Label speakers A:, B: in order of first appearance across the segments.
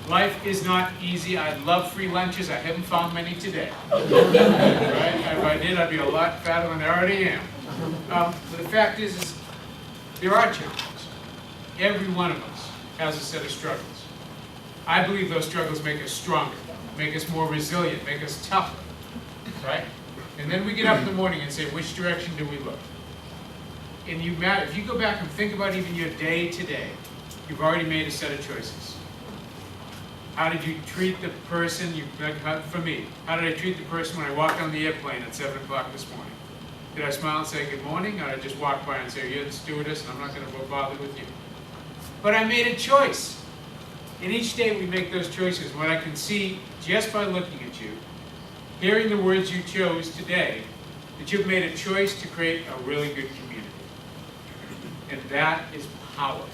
A: Life is not easy. I love free lunches. I haven't found many today. Right? If I did, I'd be a lot fatter than I already am. But the fact is there are challenges. Every one of us has a set of struggles. I believe those struggles make us stronger, make us more resilient, make us tougher. Right? And then we get up in the morning and say, which direction do we look? And if you go back and think about even your day today, you've already made a set of choices. How did you treat the person, for me, how did I treat the person when I walked on the airplane at 7 o'clock this morning? Did I smile and say good morning, or did I just walk by and say, you're the stewardess and I'm not going to bother with you? But I made a choice. And each day we make those choices. What I can see just by looking at you, hearing the words you chose today, that you've made a choice to create a really good community. And that is power.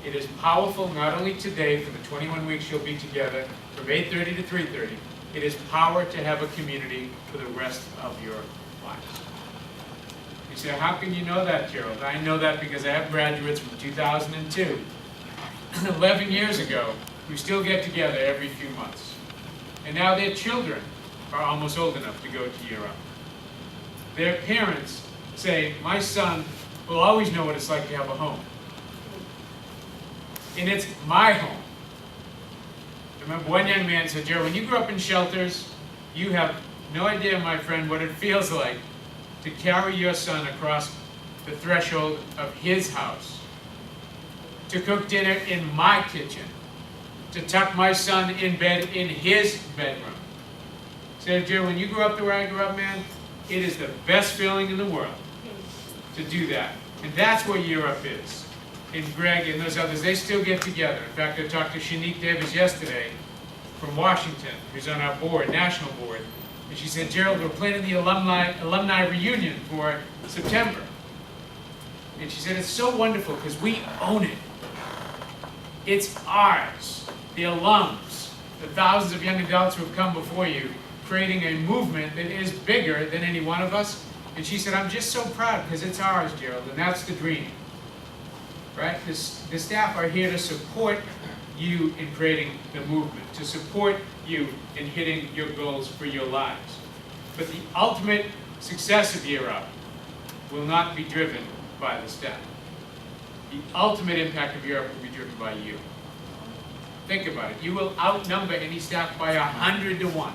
A: It is powerful not only today for the 21 weeks you'll be together from 8:30 to 3:30. It is power to have a community for the rest of your lives. You say, how can you know that, Gerald? I know that because I have graduates from 2002. 11 years ago, we still get together every few months. And now their children are almost old enough to go to Europe. Their parents say, my son will always know what it's like to have a home. And it's my home. I remember one young man said, Gerald, when you grew up in shelters, you have no idea, my friend, what it feels like to carry your son across the threshold of his house, to cook dinner in my kitchen, to tuck my son in bed in his bedroom. Said, Gerald, when you grew up the way I grew up, man, it is the best feeling in the world to do that. And that's what Europe is. And Greg and those others, they still get together. In fact, I talked to Shanique Davis yesterday from Washington, who's on our board, national board. And she said, Gerald, we're planning the alumni reunion for September. And she said, it's so wonderful because we own it. It's ours. The alums, the thousands of young adults who have come before you, creating a movement that is bigger than any one of us. And she said, I'm just so proud because it's ours, Gerald, and that's the dream. Right? The staff are here to support you in creating the movement, to support you in hitting your goals for your lives. But the ultimate success of Year Up will not be driven by the staff. The ultimate impact of Year Up will be driven by you. Think about it. You will outnumber any staff by 100 to 1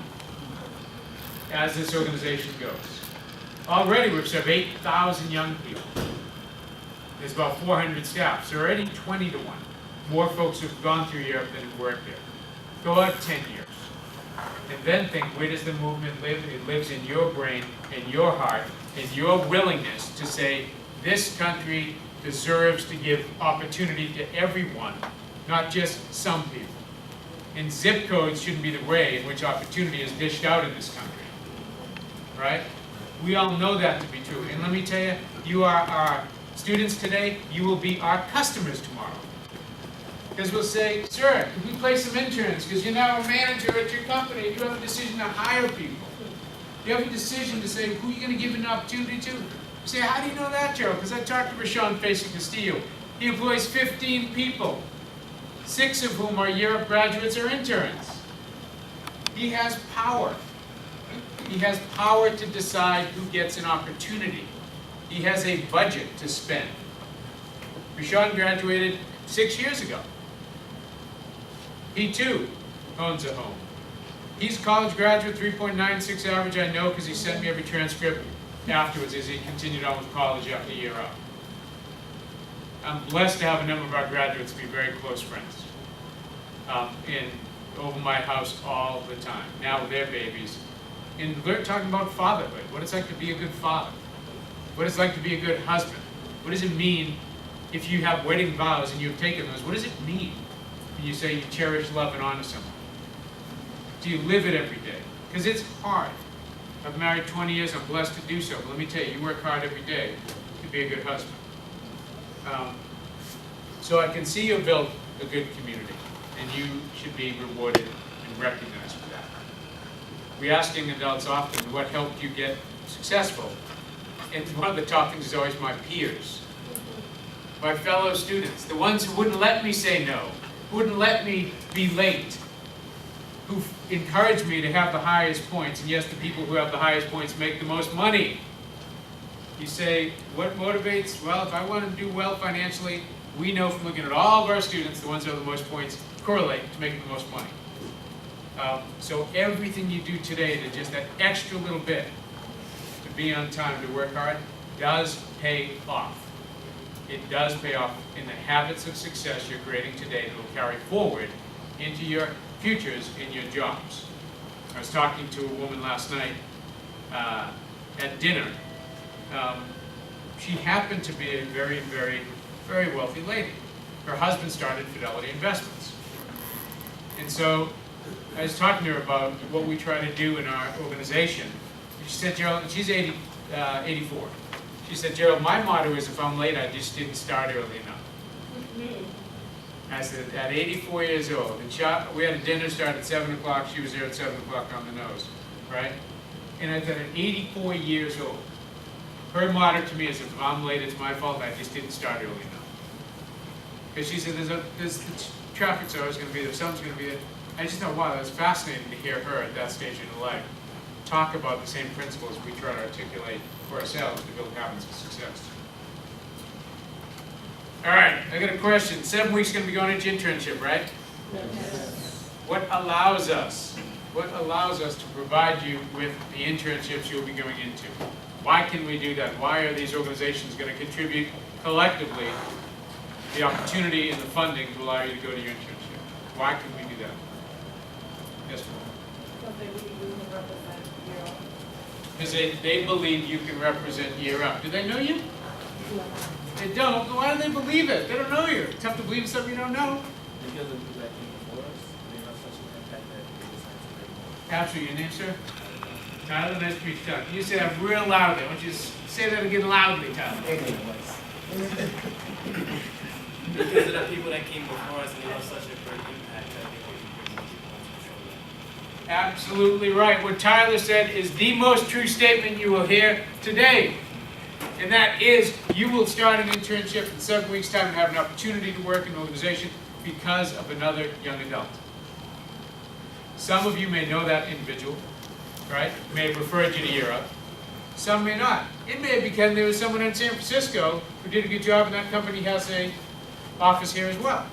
A: as this organization goes. Already we've served 8,000 young people. There's about 400 staff, so already 20 to 1. More folks who've gone through Europe than have worked there. Go out 10 years. And then think, where does the movement live? It lives in your brain, in your heart, in your willingness to say, this country deserves to give opportunity to everyone, not just some people. And zip codes shouldn't be the way in which opportunity is dished out in this country. Right? We all know that to be true. And let me tell you, you are our students today, you will be our customers tomorrow. Because we'll say, sir, can we place some interns? Because you're now a manager at your company and you have a decision to hire people. You have a decision to say who you're going to give an opportunity to. You say, how do you know that, Gerald? Because I talked to Rashawn Castillo. He employs 15 people, 6 of whom are Year Up graduates or interns. He has power. He has power to decide who gets an opportunity. He has a budget to spend. Rashawn graduated 6 years ago. He too owns a home. He's a college graduate, 3.96 average, I know, because he sent me every transcript afterwards as he continued on with college after Year Up. I'm blessed to have a number of our graduates be very close friends. And over my house all the time, now with their babies. And we're talking about fatherhood, what it's like to be a good father, what it's like to be a good husband. What does it mean if you have wedding vows and you've taken those? What does it mean when you say you cherish, love, and honor someone? Do you live it every day? Because it's hard. I've married 20 years, I'm blessed to do so, but let me tell you, you work hard every day to be a good husband. So I can see you've built a good community, and you should be rewarded and recognized for that. We ask young adults often, what helped you get successful? And one of the top things is always my peers, my fellow students, the ones who wouldn't let me say no, who wouldn't let me be late, who encourage me to have the highest points. And yes, the people who have the highest points make the most money. You say, what motivates? Well, if I want to do well financially, we know from looking at all of our students, the ones who have the most points correlate to making the most money. So everything you do today to just that extra little bit to be on time, to work hard, does pay off. It does pay off in the habits of success you're creating today that will carry forward into your futures in your jobs. I was talking to a woman last night at dinner. She happened to be a very, very, very wealthy lady. Her husband started Fidelity Investments. And so I was talking to her about what we try to do in our organization. She said, Gerald, and she's 84. She said, Gerald, my motto is if I'm late, I just didn't start early enough. I said, at 84 years old, and we had a dinner start at 7 o'clock, she was there at 7 o'clock on the nose, right? And I said, at 84 years old, her motto to me is if I'm late, it's my fault, I just didn't start early enough. Because she said, the traffic's always going to be there, someone's going to be there. I just thought, wow, that's fascinating to hear her at that stage in her life talk about the same principles we try to articulate for ourselves to build habits of success. All right, I got a question. 7 weeks going to be going into internship, right?
B: Yes.
A: What allows us to provide you with the internships you'll be going into? Why can we do that? Why are these organizations going to contribute collectively the opportunity and the funding to allow you to go to your internship? Why can we do that? Yes, ma'am. Because they believe you can represent year up. Do they know you? They don't. Why do they believe it? They don't know you. It's tough to believe in something you don't know.
C: Because of people that came before us, they have such an impact that they decide to make more.
A: Absolutely. Your name, sir? Tyler, nice to meet you, Tyler. You say that real loudly. I want you to say that again loudly, Tyler.
C: Because of the people that came before us, and they have such a great impact that they can bring more people into the show.
A: Absolutely right. What Tyler said is the most true statement you will hear today. And that is, you will start an internship in 7 weeks' time and have an opportunity to work in an organization because of another young adult. Some of you may know that individual, right? May have referred you to Europe. Some may not. It may have because there was someone in San Francisco who did a good job, and that company has an office here as well.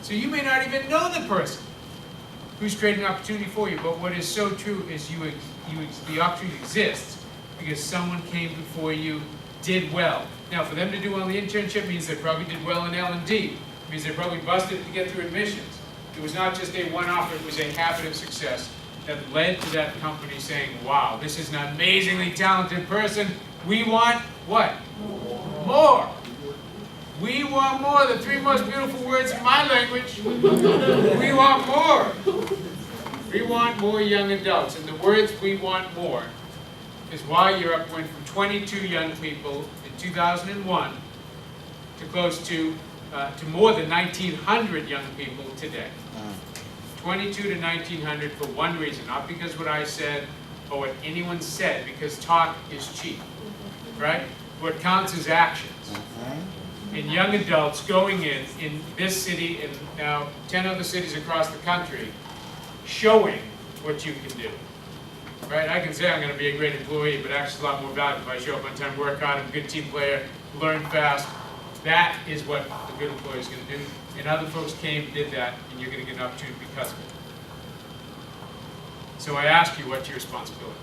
A: So you may not even know the person who's creating an opportunity for you. But what is so true is the opportunity exists because someone came before you, did well. Now, for them to do well in the internship means they probably did well in L&D. It means they probably busted to get through admissions. It was not just a one-off, it was a habit of success that led to that company saying, wow, this is an amazingly talented person. We want what? More. We want more. The three most beautiful words in my language. We want more. We want more young adults. And the words we want more is why Europe went from 22 young people in 2001 to close to more than 1,900 young people today. 22 to 1,900 for one reason, not because what I said or what anyone said, because talk is cheap, right? What counts is actions. And young adults going in this city and now 10 other cities across the country, showing what you can do. Right? I can say I'm going to be a great employee, but actually it's a lot more valuable if I show up on time, work hard, I'm a good team player, learn fast. That is what a good employee is going to do. And other folks came, did that, and you're going to get an opportunity because of it. So I ask you, what's your responsibility?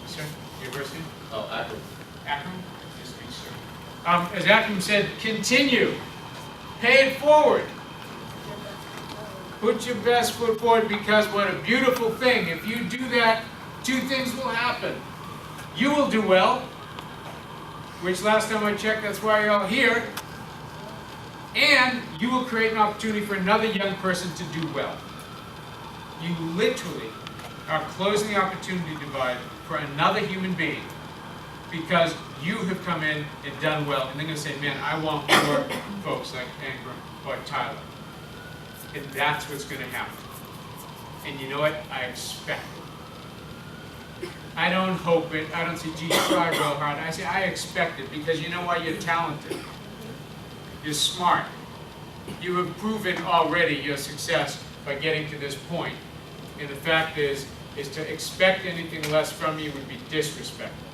A: Sir? University?
D: Oh, Akron.
A: Akron? Yes, please, sir. As Akron said, continue. Pay it forward. Put your best foot forward, because what a beautiful thing. If you do that, two things will happen. You will do well, which last time I checked, that's why you're all here. And you will create an opportunity for another young person to do well. You literally are closing the opportunity divide for another human being because you have come in and done well. And they're going to say, man, I want more folks like Ingram or Tyler. And that's what's going to happen. And you know what? I expect it. I don't hope it. I don't say, gee, try real hard. I say, I expect it, because you know why? You're talented. You're smart. You have proven already your success by getting to this point. And the fact is to expect anything less from you would be disrespectful.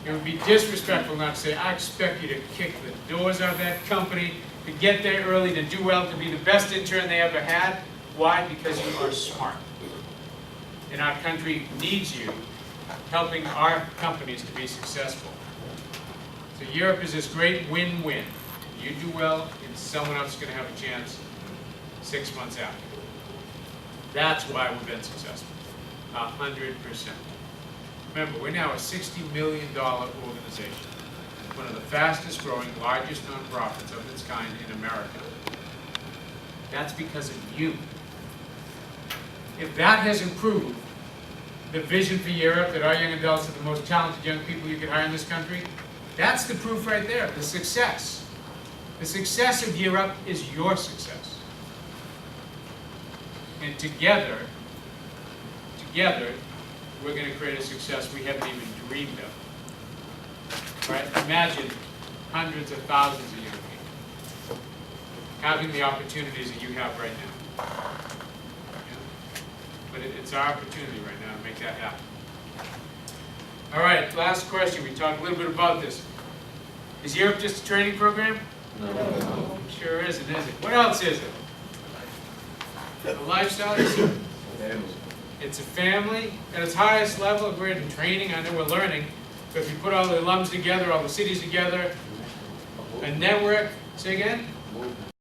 A: It would be disrespectful not to say, I expect you to kick the doors out of that company, to get there early, to do well, to be the best intern they ever had. Why? Because you are smart. And our country needs you helping our companies to be successful. So Europe is this great win-win. You do well, and someone else is going to have a chance 6 months after. That's why we've been successful. 100%. Remember, we're now a $60 million organization. One of the fastest growing, largest nonprofits of its kind in America. That's because of you. If that has improved the vision for Europe, that our young adults are the most talented young people you could hire in this country, that's the proof right there, the success. The success of Europe is your success. And together, we're going to create a success we haven't even dreamed of. Right? Imagine hundreds of thousands of young people having the opportunities that you have right now. Yeah? But it's our opportunity right now to make that happen. All right, last question. We talked a little bit about this. Is Europe just a training program?
B: No.
A: Sure isn't, is it? What else is it? A lifestyle? It's a family at its highest level. We're in training. I know we're learning. But if you put all the alums together, all the cities together, a network, say again?